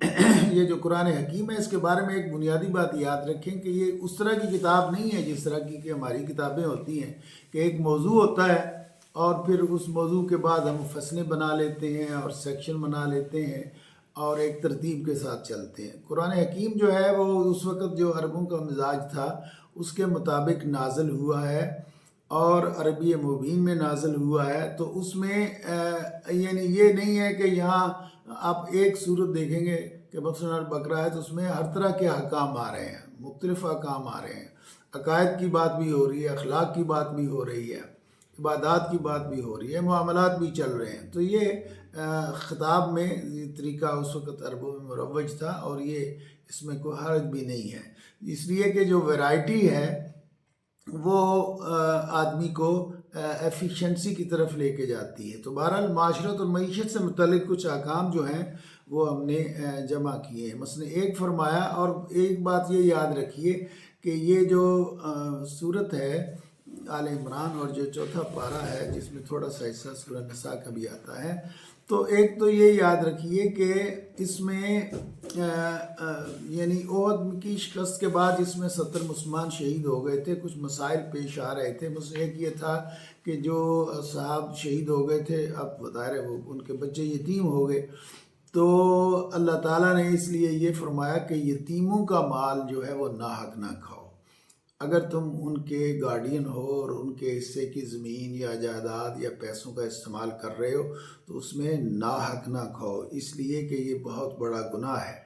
یہ جو قرآن حکیم ہے اس کے بارے میں ایک بنیادی بات یاد رکھیں کہ یہ اس طرح کی کتاب نہیں ہے جس طرح کی کہ ہماری کتابیں ہوتی ہیں کہ ایک موضوع ہوتا ہے اور پھر اس موضوع کے بعد ہم فصلیں بنا لیتے ہیں اور سیکشن بنا لیتے ہیں اور ایک ترتیب کے ساتھ چلتے ہیں۔ قرآن حکیم جو ہے وہ اس وقت جو عربوں کا مزاج تھا اس کے مطابق نازل ہوا ہے اور عربی مبین میں نازل ہوا ہے، تو اس میں یعنی یہ نہیں ہے کہ یہاں آپ ایک صورت دیکھیں گے کہ مثلا البقرہ ہے تو اس میں ہر طرح کے احکام آ رہے ہیں، مختلف احکام آ رہے ہیں، عقائد کی بات بھی ہو رہی ہے، اخلاق کی بات بھی ہو رہی ہے، عبادات کی بات بھی ہو رہی ہے، معاملات بھی چل رہے ہیں۔ تو یہ خطاب میں یہ طریقہ اس وقت عربوں میں مروج تھا اور یہ اس میں کوئی حرج بھی نہیں ہے، اس لیے کہ جو ویرائٹی ہے وہ آدمی کو ایفیشنسی کی طرف لے کے جاتی ہے۔ تو بہرحال معاشرت اور معیشت سے متعلق کچھ احکام جو ہیں وہ ہم نے جمع کیے ہیں۔ مثلا ایک فرمایا، اور ایک بات یہ یاد رکھیے کہ یہ جو صورت ہے آل عمران اور جو چوتھا پارہ ہے جس میں تھوڑا سا حصہ سورہ نساء کا بھی آتا ہے، تو ایک تو یہ یاد رکھیے کہ اس میں یعنی احد کی شکست کے بعد اس میں 70 مسلمان شہید ہو گئے تھے، کچھ مسائل پیش آ رہے تھے۔ مثلا ایک یہ تھا کہ جو صحاب شہید ہو گئے تھے اب ظاہر ہے وہ ان کے بچے یتیم ہو گئے، تو اللہ تعالیٰ نے اس لیے یہ فرمایا کہ یتیموں کا مال جو ہے وہ ناحق نہ کھاؤ۔ اگر تم ان کے گارڈین ہو اور ان کے حصے کی زمین یا جائیداد یا پیسوں کا استعمال کر رہے ہو تو اس میں ناحق نہ کھاؤ، اس لیے کہ یہ بہت بڑا گناہ ہے۔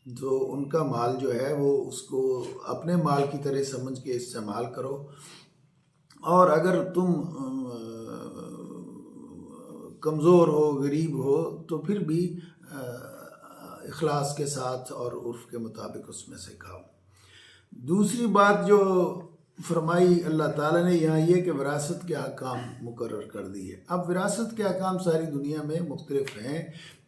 جو ان کا مال جو ہے وہ اس کو اپنے مال کی طرح سمجھ کے استعمال کرو، اور اگر تم کمزور ہو، غریب ہو، تو پھر بھی اخلاص کے ساتھ اور عرف کے مطابق اس میں سے کھاؤ۔ دوسری بات جو فرمائی اللہ تعالیٰ نے یہاں یہ کہ وراثت کے احکام مقرر کر دیے۔ اب وراثت کے احکام ساری دنیا میں مختلف ہیں،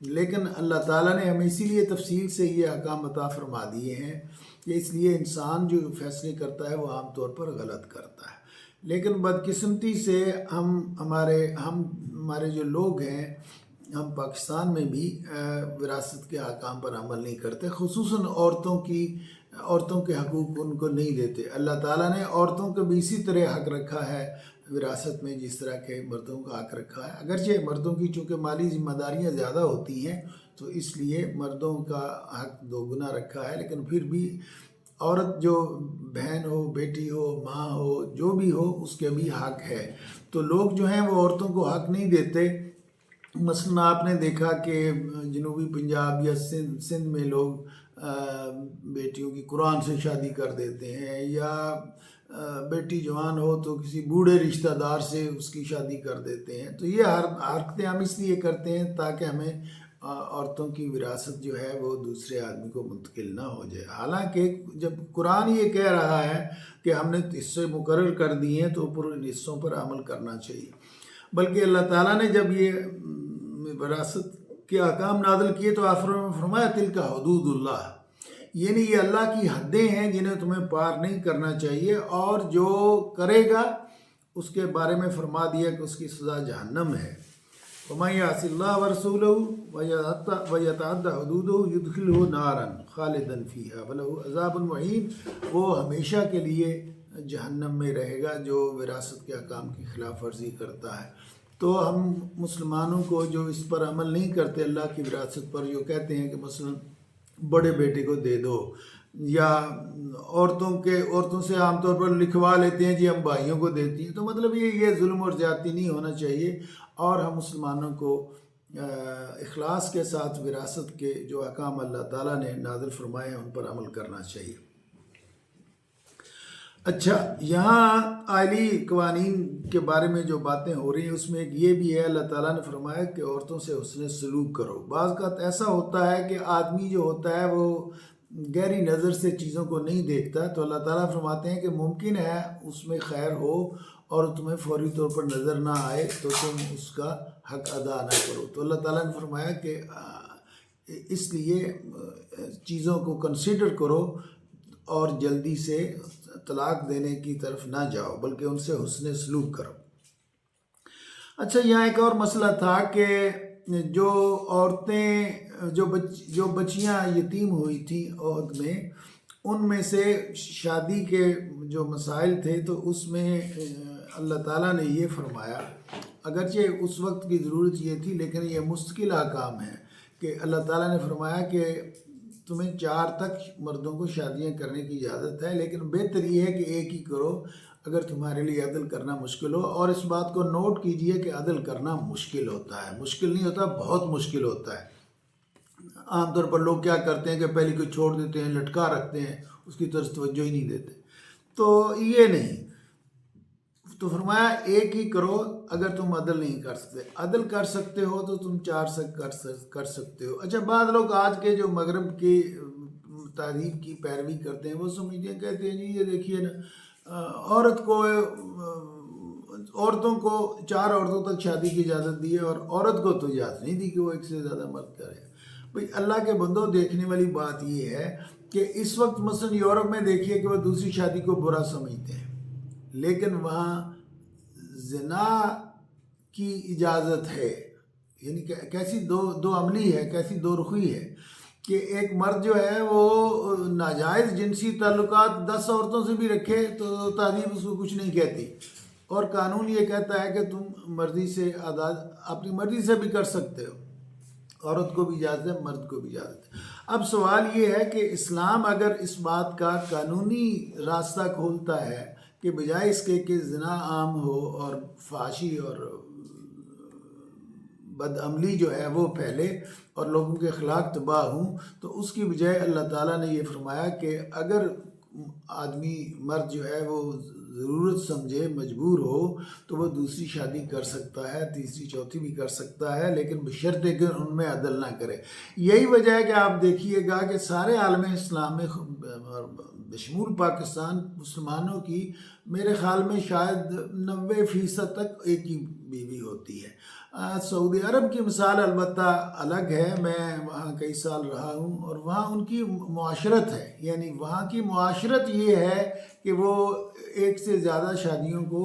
لیکن اللہ تعالیٰ نے ہمیں اسی لیے تفصیل سے یہ احکام عطا فرما دیے ہیں کہ اس لیے انسان جو فیصلے کرتا ہے وہ عام طور پر غلط کرتا ہے، لیکن بدقسمتی سے ہمارے جو لوگ ہیں، ہم پاکستان میں بھی وراثت کے احکام پر عمل نہیں کرتے، خصوصاً عورتوں کے حقوق ان کو نہیں دیتے۔ اللہ تعالیٰ نے عورتوں کو بھی اسی طرح حق رکھا ہے وراثت میں جس طرح کے مردوں کا حق رکھا ہے، اگرچہ مردوں کی چونکہ مالی ذمہ داریاں زیادہ ہوتی ہیں تو اس لیے مردوں کا حق دوگنا رکھا ہے، لیکن پھر بھی عورت جو بہن ہو، بیٹی ہو، ماں ہو، جو بھی ہو، اس کے بھی حق ہے۔ تو لوگ جو ہیں وہ عورتوں کو حق نہیں دیتے۔ مثلا آپ نے دیکھا کہ جنوبی پنجاب یا سندھ میں لوگ بیٹیوں کی قرآن سے شادی کر دیتے ہیں، یا بیٹی جوان ہو تو کسی بوڑھے رشتہ دار سے اس کی شادی کر دیتے ہیں۔ تو یہ حرکتیں ہم اس لیے کرتے ہیں تاکہ ہمیں عورتوں کی وراثت جو ہے وہ دوسرے آدمی کو منتقل نہ ہو جائے، حالانکہ جب قرآن یہ کہہ رہا ہے کہ ہم نے حصے مقرر کر دیے ہیں تو پر ان حصوں پر عمل کرنا چاہیے۔ بلکہ اللہ تعالیٰ نے جب یہ وراثت کے احکام نازل کیے تو فرمایا تلک حدود اللہ، یعنی یہ اللہ کی حدیں ہیں جنہیں تمہیں پار نہیں کرنا چاہیے، اور جو کرے گا اس کے بارے میں فرما دیا کہ اس کی سزا جہنم ہے۔ وَمَن يَعْصِ اللَّهَ وَرَسُولَهُ وَيَتَعَدَّ حُدُودَهُ يُدْخِلْهُ نَارًا خَالِدًا فِيهَا وَلَهُ عَذَابٌ مُّهِينٌ، وہ ہمیشہ کے لیے جہنم میں رہے گا جو وراثت کے احکام کی خلاف ورزی کرتا ہے۔ تو ہم مسلمانوں کو جو اس پر عمل نہیں کرتے اللہ کی وراثت پر، جو کہتے ہیں کہ مثلا بڑے بیٹے کو دے دو، یا عورتوں سے عام طور پر لکھوا لیتے ہیں جی ہم بھائیوں کو دیتی ہیں، تو مطلب یہ ظلم اور زیادتی نہیں ہونا چاہیے، اور ہم مسلمانوں کو اخلاص کے ساتھ وراثت کے جو احکام اللہ تعالیٰ نے نازل فرمائے ہیں ان پر عمل کرنا چاہیے۔ اچھا، یہاں آئلی قوانین کے بارے میں جو باتیں ہو رہی ہیں اس میں ایک یہ بھی ہے، اللہ تعالیٰ نے فرمایا کہ عورتوں سے حسن سلوک کرو۔ بعض اوقات ایسا ہوتا ہے کہ آدمی جو ہوتا ہے وہ گہری نظر سے چیزوں کو نہیں دیکھتا، تو اللہ تعالیٰ فرماتے ہیں کہ ممکن ہے اس میں خیر ہو اور تمہیں فوری طور پر نظر نہ آئے تو تم اس کا حق ادا نہ کرو۔ تو اللہ تعالیٰ نے فرمایا کہ اس لیے چیزوں کو کنسیڈر کرو اور جلدی سے طلاق دینے کی طرف نہ جاؤ، بلکہ ان سے حسن سلوک کرو۔ اچھا، یہاں ایک اور مسئلہ تھا کہ جو عورتیں جو بچیاں یتیم ہوئی تھیں عہد میں، ان میں سے شادی کے جو مسائل تھے تو اس میں اللہ تعالیٰ نے یہ فرمایا، اگرچہ اس وقت کی ضرورت یہ تھی لیکن یہ مستقل احکام ہے کہ اللہ تعالیٰ نے فرمایا کہ تمہیں 4 تک مردوں کو شادیاں کرنے کی اجازت ہے، لیکن بہتر یہ ہے کہ ایک ہی کرو اگر تمہارے لیے عدل کرنا مشکل ہو۔ اور اس بات کو نوٹ کیجئے کہ عدل کرنا مشکل ہوتا ہے، مشکل نہیں ہوتا، بہت مشکل ہوتا ہے۔ عام طور پر لوگ کیا کرتے ہیں کہ پہلے کوئی چھوڑ دیتے ہیں، لٹکا رکھتے ہیں، اس کی طرف توجہ ہی نہیں دیتے، تو یہ نہیں، تو فرمایا ایک ہی کرو اگر تم عدل نہیں کر سکتے، عدل کر سکتے ہو تو تم 4 سے کر سکتے ہو۔ اچھا، بعض لوگ آج کے جو مغرب کی تہذیب کی پیروی کرتے ہیں وہ سمجھتے ہیں، کہتے ہیں جی یہ دیکھیے نا، عورتوں کو 4 عورتوں تک شادی کی اجازت دی ہے اور عورت کو تو اجازت نہیں دی کہ وہ 1 سے زیادہ مرد کرے۔ بھئی اللہ کے بندوں، دیکھنے والی بات یہ ہے کہ اس وقت مثلا یورپ میں دیکھیے کہ وہ دوسری شادی کو برا سمجھتے ہیں، لیکن وہاں زنا کی اجازت ہے۔ یعنی کیسی دو عملی ہے، کیسی دو رخی ہے کہ ایک مرد جو ہے وہ ناجائز جنسی تعلقات 10 عورتوں سے بھی رکھے تو تہذیب اس کو کچھ نہیں کہتی، اور قانون یہ کہتا ہے کہ تم مرضی سے اپنی مرضی سے بھی کر سکتے ہو، عورت کو بھی اجازت ہے، مرد کو بھی اجازت ہے۔ اب سوال یہ ہے کہ اسلام اگر اس بات کا قانونی راستہ کھولتا ہے کہ بجائے اس کے کہ زنا عام ہو اور فحاشی اور بدعملی جو ہے وہ پھیلے اور لوگوں کے اخلاق تباہ ہوں، تو اس کی بجائے اللہ تعالیٰ نے یہ فرمایا کہ اگر آدمی مرد جو ہے وہ ضرورت سمجھے، مجبور ہو، تو وہ دوسری شادی کر سکتا ہے، تیسری چوتھی بھی کر سکتا ہے، لیکن بشرطے کہ ان میں عدل نہ کرے۔ یہی وجہ ہے کہ آپ دیکھیے گا کہ سارے عالم اسلام میں بشمول پاکستان مسلمانوں کی میرے خیال میں شاید 90% تک ایک ہی بیوی ہوتی ہے۔ سعودی عرب کی مثال البتہ الگ ہے، میں وہاں کئی سال رہا ہوں، اور وہاں ان کی معاشرت ہے، یعنی وہاں کی معاشرت یہ ہے کہ وہ 1 سے زیادہ شادیوں کو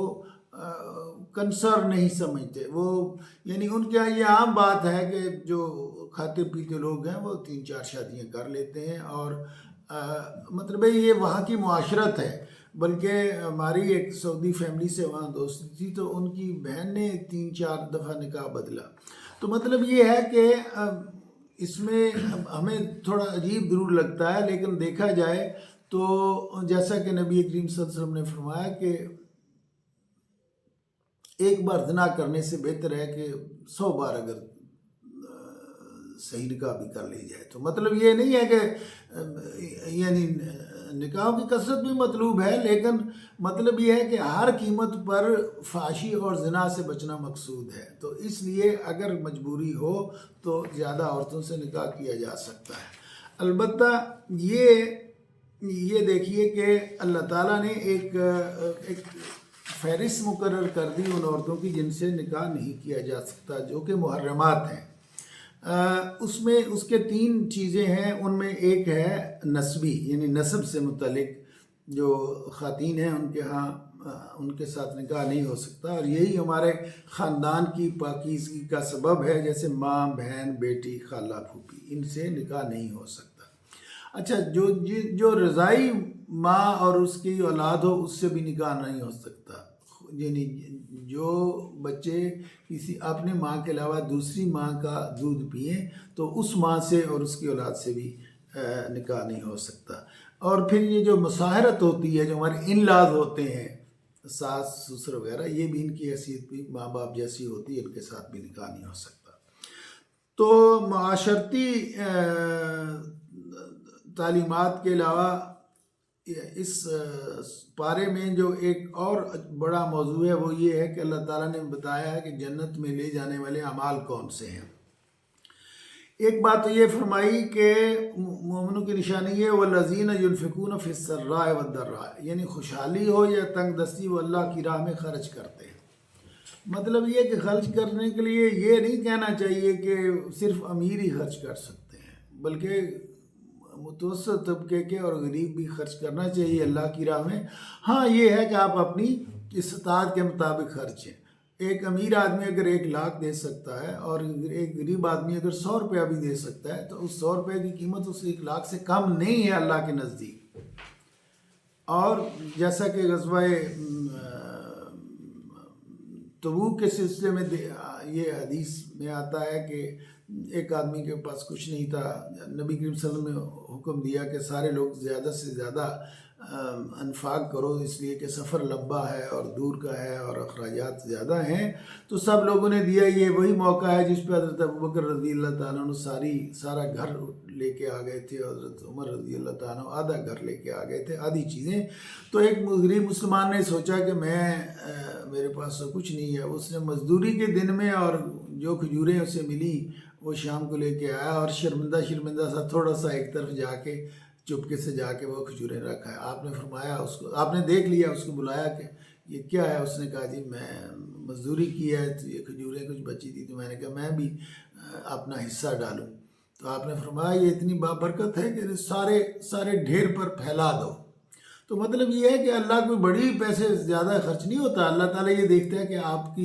کنسر نہیں سمجھتے، وہ یعنی ان کے یہاں یہ عام بات ہے کہ جو کھاتے پیتے لوگ ہیں وہ 3-4 شادیاں کر لیتے ہیں، اور مطلب یہ وہاں کی معاشرت ہے۔ بلکہ ہماری ایک سعودی فیملی سے وہاں دوستی تھی تو ان کی بہن نے 3-4 دفعہ نکاح بدلا، تو مطلب یہ ہے کہ اس میں ہمیں تھوڑا عجیب ضرور لگتا ہے، لیکن دیکھا جائے تو جیسا کہ نبی کریم صلی اللہ علیہ وسلم نے فرمایا کہ ایک بار زنا کرنے سے بہتر ہے کہ 100 بار اگر صحیح نکاح بھی کر لی جائے۔ تو مطلب یہ نہیں ہے کہ یعنی نکاح کی کثرت بھی مطلوب ہے، لیکن مطلب یہ ہے کہ ہر قیمت پر فحاشی اور زنا سے بچنا مقصود ہے، تو اس لیے اگر مجبوری ہو تو زیادہ عورتوں سے نکاح کیا جا سکتا ہے۔ البتہ یہ دیکھیے کہ اللہ تعالیٰ نے ایک فہرست مقرر کر دی ان عورتوں کی جن سے نکاح نہیں کیا جا سکتا، جو کہ محرمات ہیں۔ اس میں اس کے 3 چیزیں ہیں، ان میں ایک ہے نسبی، یعنی نسب سے متعلق جو خواتین ہیں ان کے ہاں ان کے ساتھ نکاح نہیں ہو سکتا، اور یہی ہمارے خاندان کی پاکیزگی کا سبب ہے، جیسے ماں، بہن، بیٹی، خالہ، پھوپھی، ان سے نکاح نہیں ہو سکتا۔ اچھا، جو رضائی ماں اور اس کی اولاد ہو اس سے بھی نکاح نہیں ہو سکتا، یعنی جو بچے کسی اپنے ماں کے علاوہ دوسری ماں کا دودھ پئیں تو اس ماں سے اور اس کی اولاد سے بھی نکاح نہیں ہو سکتا۔ اور پھر یہ جو مصاہرت ہوتی ہے، جو ہمارے ان-لاز ہوتے ہیں، ساس سسر وغیرہ، یہ بھی ان کی حیثیت بھی ماں باپ جیسی ہوتی ہے، ان کے ساتھ بھی نکاح نہیں ہو سکتا۔ تو معاشرتی تعلیمات کے علاوہ اس پارے میں جو ایک اور بڑا موضوع ہے وہ یہ ہے کہ اللہ تعالیٰ نے بتایا ہے کہ جنت میں لے جانے والے اعمال کون سے ہیں۔ ایک بات تو یہ فرمائی کہ مومنوں کی نشانی ہے والذین ينفقون فی السراء والضراء، یعنی خوشحالی ہو یا تنگ دستی وہ اللہ کی راہ میں خرچ کرتے ہیں۔ مطلب یہ کہ خرچ کرنے کے لیے یہ نہیں کہنا چاہیے کہ صرف امیر ہی خرچ کر سکتے ہیں، بلکہ متوسط طبقے کے اور غریب بھی خرچ کرنا چاہیے اللہ کی راہ میں۔ ہاں، یہ ہے کہ آپ اپنی استطاعت کے مطابق خرچیں، ایک امیر آدمی اگر 1,00,000 دے سکتا ہے اور ایک غریب آدمی اگر 100 روپیہ بھی دے سکتا ہے تو اس 100 روپے کی قیمت اس 1,00,000 سے کم نہیں ہے اللہ کے نزدیک۔ اور جیسا کہ غزوہ تبوک کے سلسلے میں یہ حدیث میں آتا ہے کہ ایک آدمی کے پاس کچھ نہیں تھا، نبی کریم صلی اللہ علیہ وسلم نے حکم دیا کہ سارے لوگ زیادہ سے زیادہ انفاق کرو، اس لیے کہ سفر لمبا ہے اور دور کا ہے اور اخراجات زیادہ ہیں، تو سب لوگوں نے دیا۔ یہ وہی موقع ہے جس پہ حضرت ابوبکر رضی اللہ تعالیٰ عنہ سارا گھر لے کے آ گئے تھے، حضرت عمر رضی اللہ تعالیٰ عنہ آدھا گھر لے کے آ گئے تھے، آدھی چیزیں۔ تو ایک غریب مسلمان نے سوچا کہ میرے پاس تو کچھ نہیں ہے، اس نے مزدوری کے دن میں اور جو کھجوریں اسے ملی وہ شام کو لے کے آیا اور شرمندہ سا تھوڑا سا ایک طرف جا کے چپکے سے جا کے وہ کھجوریں رکھا ہے۔ آپ نے فرمایا اس کو، آپ نے دیکھ لیا، اس کو بلایا کہ یہ کیا ہے؟ اس نے کہا جی میں مزدوری کی ہے، تو یہ کھجوریں کچھ بچی تھی تو میں نے کہا میں بھی اپنا حصہ ڈالوں۔ تو آپ نے فرمایا یہ اتنی بابرکت ہے کہ سارے ڈھیر پر پھیلا دو۔ تو مطلب یہ ہے کہ اللہ کوئی بڑی پیسے زیادہ خرچ نہیں ہوتا، اللہ تعالیٰ یہ دیکھتا ہے کہ آپ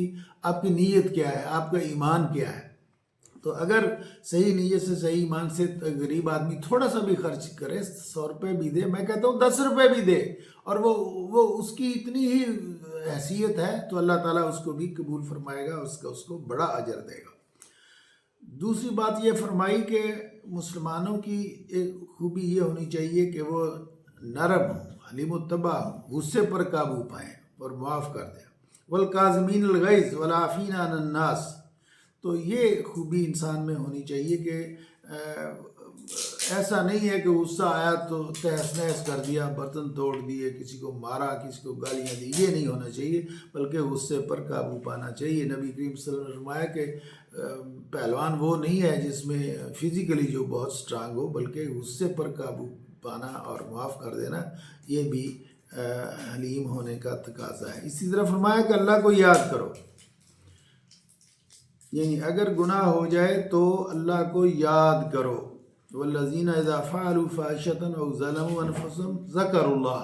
کی نیت کیا ہے، آپ کا ایمان کیا ہے۔ تو اگر صحیح نیت سے صحیح ایمان سے غریب آدمی تھوڑا سا بھی خرچ کرے، 100 روپے بھی دے، میں کہتا ہوں 10 روپے بھی دے، اور وہ اس کی اتنی ہی حیثیت ہے تو اللہ تعالیٰ اس کو بھی قبول فرمائے گا، اس کو بڑا اجر دے گا۔ دوسری بات یہ فرمائی کہ مسلمانوں کی ایک خوبی یہ ہونی چاہیے کہ وہ نرم ہوں، حلیم الطبع ہوں، غصے پر قابو پائیں اور معاف کر دیں۔ والکاظمین الغیظ والعافین عن الناس، تو یہ خوبی انسان میں ہونی چاہیے کہ ایسا نہیں ہے کہ غصہ آیا تو تہس نہس کر دیا، برتن توڑ دیے، کسی کو مارا، کسی کو گالیاں دی، یہ نہیں ہونا چاہیے، بلکہ غصے پر قابو پانا چاہیے۔ نبی کریم صلی اللہ علیہ وسلم نے فرمایا کہ پہلوان وہ نہیں ہے جس میں فزیکلی جو بہت سٹرانگ ہو، بلکہ غصے پر قابو پانا اور معاف کر دینا یہ بھی حلیم ہونے کا تقاضا ہے۔ اسی طرح فرمایا کہ اللہ کو یاد کرو، یعنی اگر گناہ ہو جائے تو اللہ کو یاد کرو۔ والذین اذا فعلوا فاحشۃ او ظلموا انفسهم ذکروا اللہ،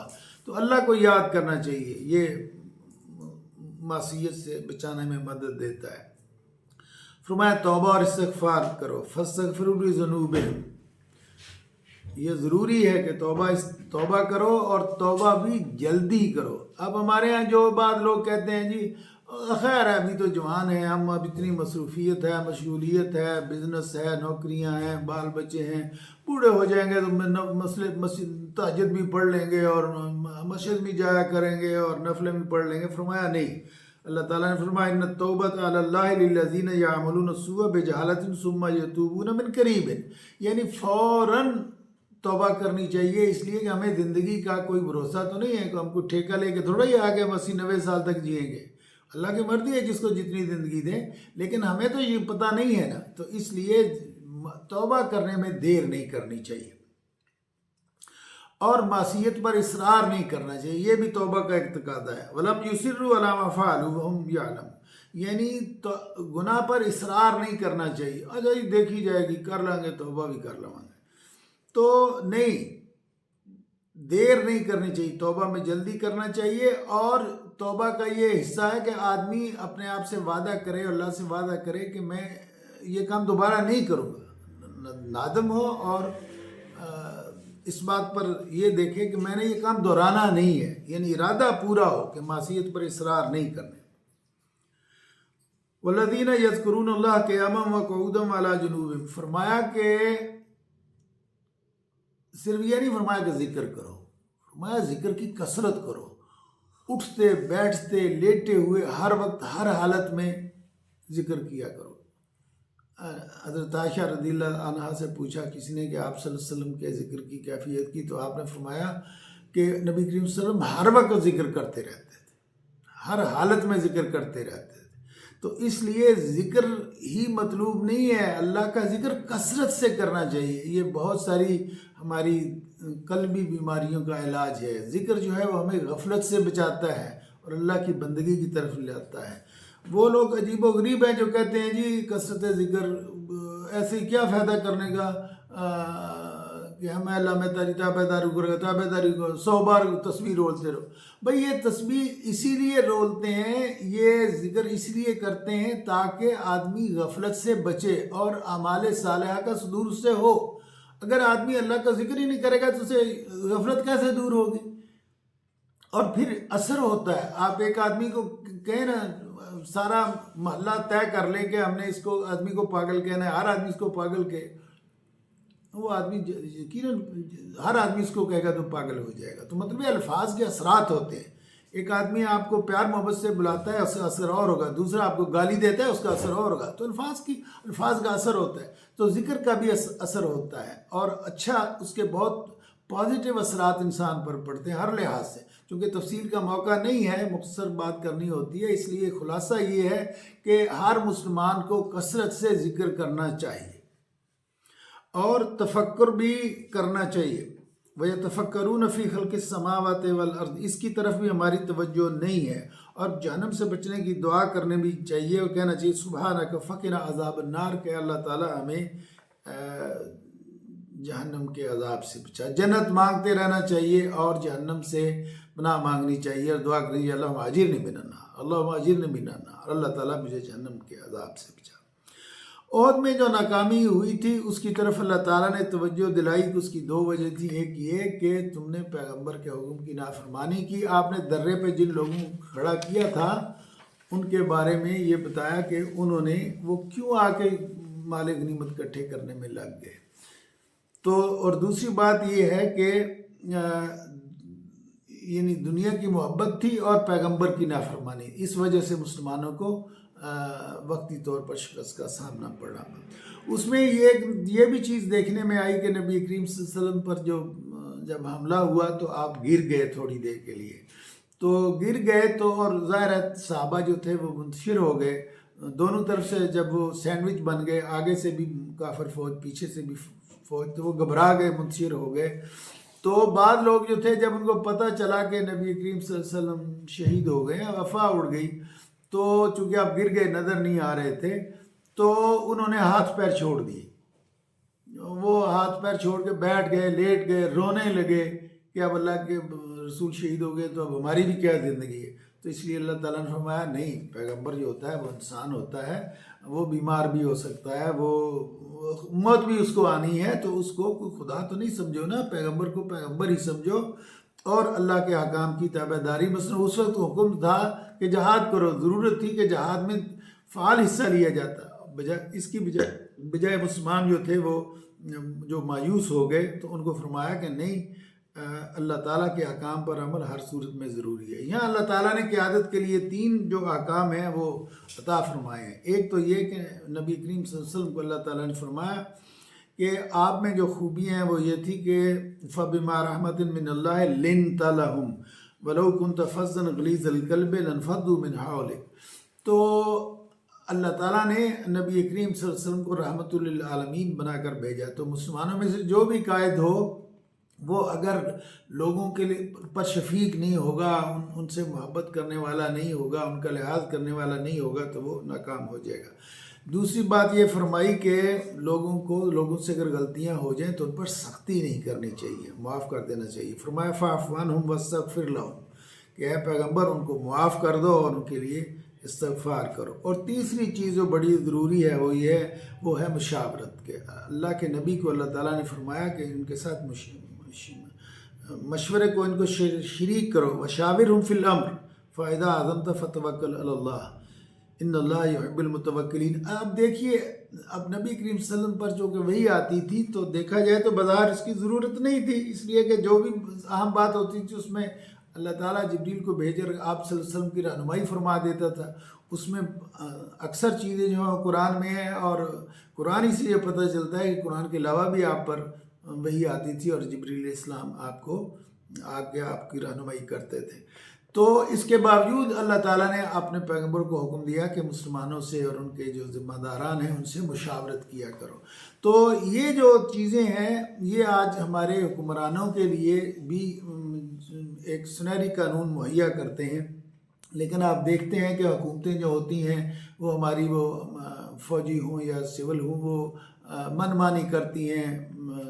تو اللہ کو یاد کرنا چاہیے، یہ معصیت سے بچانے میں مدد دیتا ہے۔ فرمایا توبہ اور استغفار کرو، فاستغفروا لذنوبہم، یہ ضروری ہے کہ توبہ کرو اور توبہ بھی جلدی کرو۔ اب ہمارے ہاں جو بعض لوگ کہتے ہیں جی خیر ہے ابھی تو جوان ہیں ہم، اب اتنی مصروفیت ہے، مشغولیت ہے، بزنس ہے، نوکریاں ہیں، بال بچے ہیں، بوڑھے ہو جائیں گے تو مسجد تہجد بھی پڑھ لیں گے اور مسجد بھی جایا کریں گے اور نفلیں بھی پڑھ لیں گے۔ فرمایا نہیں، اللہ تعالیٰ نے فرمایا ان التوبۃ علی اللہ للذین یعملون السوء بجہالۃ ثم یتوبون من قریب، یعنی فوراً توبہ کرنی چاہیے، اس لیے کہ ہمیں زندگی کا کوئی بھروسہ تو نہیں ہے کہ ہم کو ٹھیکہ لے کے تھوڑا ہی آگے 80-90 سال تک جئیں گے۔ اللہ کی مرضی ہے جس کو جتنی زندگی دے، لیکن ہمیں تو یہ پتہ نہیں ہے نا، تو اس لیے توبہ کرنے میں دیر نہیں کرنی چاہیے اور معصیت پر اصرار نہیں کرنا چاہیے، یہ بھی توبہ کا ایک تقاضا ہے۔ وَلَمْ يُصِرُّوا عَلَىٰ مَا فَعَلُوا وَهُمْ يَعْلَمُونَ، یعنی گناہ پر اصرار نہیں کرنا چاہیے، اچھا یہ دیکھی جائے گی، کر لیں گے، توبہ بھی کر لیں گے، تو نہیں، دیر نہیں کرنی چاہیے، توبہ میں جلدی کرنا چاہیے۔ اور توبہ کا یہ حصہ ہے کہ آدمی اپنے آپ سے وعدہ کرے، اللہ سے وعدہ کرے کہ میں یہ کام دوبارہ نہیں کروں گا، نادم ہو اور اس بات پر یہ دیکھے کہ میں نے یہ کام دہرانا نہیں ہے، یعنی ارادہ پورا ہو کہ معصیت پر اصرار نہیں کرنے۔ والذین یذکرون اللہ قیاما وقعودا وعلی جنوبہم، فرمایا کہ صرف یہ نہیں فرمایا کہ ذکر کرو، فرمایا ذکر کی کثرت کرو، اٹھتے بیٹھتے لیٹے ہوئے ہر وقت ہر حالت میں ذکر کیا کرو۔ حضرت عائشہ رضی اللہ عنہا سے پوچھا کسی نے کہ آپ صلی اللہ علیہ وسلم کے ذکر کی کیفیت کی، تو آپ نے فرمایا کہ نبی کریم صلی اللہ علیہ وسلم ہر وقت ذکر کرتے رہتے تھے، ہر حالت میں ذکر کرتے رہتے تھے۔ تو اس لیے ذکر ہی مطلوب نہیں ہے، اللہ کا ذکر کثرت سے کرنا چاہیے، یہ بہت ساری ہماری قلبی بیماریوں کا علاج ہے۔ ذکر جو ہے وہ ہمیں غفلت سے بچاتا ہے اور اللہ کی بندگی کی طرف لے آتا ہے۔ وہ لوگ عجیب و غریب ہیں جو کہتے ہیں جی کثرت ذکر ایسے کیا فائدہ کرنے کا کہ ہمیں اللہ میں تیری تابعداری کرے گا، تابعداری کو 100 بار تسبیح رولتے رہو. بھئی یہ تسبیح اسی لیے رولتے ہیں، یہ ذکر اس لیے کرتے ہیں تاکہ آدمی غفلت سے بچے اور اعمال صالحہ کا صدور اس سے ہو. اگر آدمی اللہ کا ذکر ہی نہیں کرے گا تو اسے غفلت کیسے دور ہوگی؟ اور پھر اثر ہوتا ہے. آپ ایک آدمی کو کہیں نا، سارا محلہ طے کر لیں کہ ہم نے اس کو آدمی کو پاگل کہنا ہے، ہر آدمی اس کو پاگل کہے، وہ آدمی یقیناً ہر آدمی اس کو کہے گا تو پاگل ہو جائے گا. تو مطلب الفاظ کے اثرات ہوتے ہیں. ایک آدمی آپ کو پیار محبت سے بلاتا ہے، اس کا اثر اور ہوگا. دوسرا آپ کو گالی دیتا ہے، اس کا اثر اور ہوگا. تو الفاظ کا اثر ہوتا ہے. تو ذکر کا بھی اثر ہوتا ہے، اور اچھا اس کے بہت پازیٹیو اثرات انسان پر پڑتے ہیں ہر لحاظ سے. چونکہ تفصیل کا موقع نہیں ہے، مختصر بات کرنی ہوتی ہے، اس لیے خلاصہ یہ ہے کہ ہر مسلمان کو کثرت سے ذکر کرنا چاہیے اور تفکر بھی کرنا چاہیے. وَيَتَفَكَّرُونَ فِي خَلْقِ السَّمَاوَاتِ وَالْأَرْضِ، اس کی طرف بھی ہماری توجہ نہیں ہے. اور جہنم سے بچنے کی دعا کرنے بھی چاہیے اور کہنا چاہیے سبحانک فقنا عذاب النار، کہ اللہ تعالیٰ ہمیں جہنم کے عذاب سے بچا. جنت مانگتے رہنا چاہیے اور جہنم سے پناہ مانگنی چاہیے اور دعا کرنی چاہیے اللہم اجرنی من النار، اللہم اجرنی من النار، اللہ تعالیٰ مجھے جہنم کے عذاب سے بچا. عہد میں جو ناکامی ہوئی تھی اس کی طرف اللہ تعالیٰ نے توجہ دلائی کہ اس کی 2 وجہ تھی. ایک یہ کہ تم نے پیغمبر کے حکم کی نافرمانی کی. آپ نے درے پہ جن لوگوں کو کھڑا کیا تھا ان کے بارے میں یہ بتایا کہ انہوں نے وہ کیوں آ کے مال غنیمت اکٹھے کرنے میں لگ گئے. تو اور دوسری بات یہ ہے کہ یعنی دنیا کی محبت تھی اور پیغمبر کی نافرمانی، اس وجہ سے مسلمانوں کو وقتی طور پر شکست کا سامنا پڑا. اس میں یہ بھی چیز دیکھنے میں آئی کہ نبی کریم صلی اللہ علیہ وسلم پر جب حملہ ہوا تو آپ گر گئے تھوڑی دیر کے لیے. تو گر گئے تو اور ظاہر ہے صحابہ جو تھے وہ منتشر ہو گئے دونوں طرف سے. جب وہ سینڈوچ بن گئے، آگے سے بھی کافر فوج پیچھے سے بھی فوج، تو وہ گھبرا گئے، منتشر ہو گئے. تو بعض لوگ جو تھے جب ان کو پتہ چلا کہ نبی کریم صلی اللہ علیہ وسلم شہید ہو گئے، افواہ اڑ گئی، تو چونکہ آپ گر گئے نظر نہیں آ رہے تھے، تو انہوں نے ہاتھ پیر چھوڑ دیے. وہ ہاتھ پیر چھوڑ کے بیٹھ گئے، لیٹ گئے، رونے لگے کہ اب اللہ کے رسول شہید ہو گئے تو اب ہماری بھی کیا زندگی ہے. تو اس لیے اللہ تعالیٰ نے فرمایا نہیں، پیغمبر جو ہوتا ہے وہ انسان ہوتا ہے، وہ بیمار بھی ہو سکتا ہے، وہ موت بھی اس کو آنی ہے. تو اس کو کوئی خدا تو نہیں سمجھو نا، پیغمبر کو پیغمبر ہی سمجھو اور اللہ کے احکام کی تابع داری. مثلا اس وقت حکم تھا کہ جہاد کرو، ضرورت تھی کہ جہاد میں فعال حصہ لیا جاتا. اس کی بجائے مسلمان جو تھے وہ جو مایوس ہو گئے، تو ان کو فرمایا کہ نہیں، اللہ تعالیٰ کے احکام پر عمل ہر صورت میں ضروری ہے. یہاں اللہ تعالیٰ نے قیادت کے لیے 3 جو احکام ہیں وہ عطا فرمائے ہیں. ایک تو یہ کہ نبی کریم صلی اللہ علیہ وسلم کو اللہ تعالیٰ نے فرمایا کہ آپ میں جو خوبیاں ہیں وہ یہ تھی کہ فَبِمَا رَحْمَةٍ مِّنَ اللَّهِ لِنْتَ لَهُمْ وَلَوْ كُنْتَ فَظًّا غَلِيظَ الْقَلْبِ لَانفَضُّوا مِنْ حَوْلِكَ. تو اللہ تعالیٰ نے نبی کریم صلی اللہ علیہ وسلم کو رحمت للعالمین بنا کر بھیجا. تو مسلمانوں میں سے جو بھی قائد ہو وہ اگر لوگوں کے لیے پر شفیق نہیں ہوگا، ان سے محبت کرنے والا نہیں ہوگا، ان کا لحاظ کرنے والا نہیں ہوگا، تو وہ ناکام ہو جائے گا. دوسری بات یہ فرمائی کہ لوگوں سے اگر غلطیاں ہو جائیں تو ان پر سختی نہیں کرنی چاہیے، معاف کر دینا چاہیے. فرمایا فَاعْفُ عَنْهُمْ وَاسْتَغْفِرْ لَهُمْ، کہ اے پیغمبر ان کو معاف کر دو اور ان کے لیے استغفار کرو. اور تیسری چیز جو بڑی ضروری ہے وہ ہے مشاورت. کے اللہ کے نبی کو اللہ تعالیٰ نے فرمایا کہ ان کے ساتھ مشورے کو ان کو شریک کرو. وَشَاوِرْهُمْ فِي الْأَمْرِ فَإِذَا عَزَمْتَ فَتَوَكَّلْ عَلَى اللَّهِ ان اللہ یحب المتوکلین. اب دیکھیے، اب نبی کریم صلی اللہ علیہ وسلم پر جو کہ وہی آتی تھی تو دیکھا جائے تو بظاہر اس کی ضرورت نہیں تھی، اس لیے کہ جو بھی اہم بات ہوتی تھی اس میں اللہ تعالیٰ جبریل کو بھیج کر آپ صلی اللہ علیہ وسلم کی رہنمائی فرما دیتا تھا. اس میں اکثر چیزیں جو ہیں قرآن میں ہیں، اور قرآن ہی سے یہ پتہ چلتا ہے کہ قرآن کے علاوہ بھی آپ پر وہی آتی تھی اور جبریل علیہ السلام آپ کو آگے آپ کی رہنمائی کرتے تھے. تو اس کے باوجود اللہ تعالیٰ نے اپنے پیغمبر کو حکم دیا کہ مسلمانوں سے اور ان کے جو ذمہ داران ہیں ان سے مشاورت کیا کرو. تو یہ جو چیزیں ہیں یہ آج ہمارے حکمرانوں کے لیے بھی ایک سنہری قانون مہیا کرتے ہیں. لیکن آپ دیکھتے ہیں کہ حکومتیں جو ہوتی ہیں وہ ہماری وہ فوجی ہوں یا سول ہوں، وہ من مانی کرتی ہیں،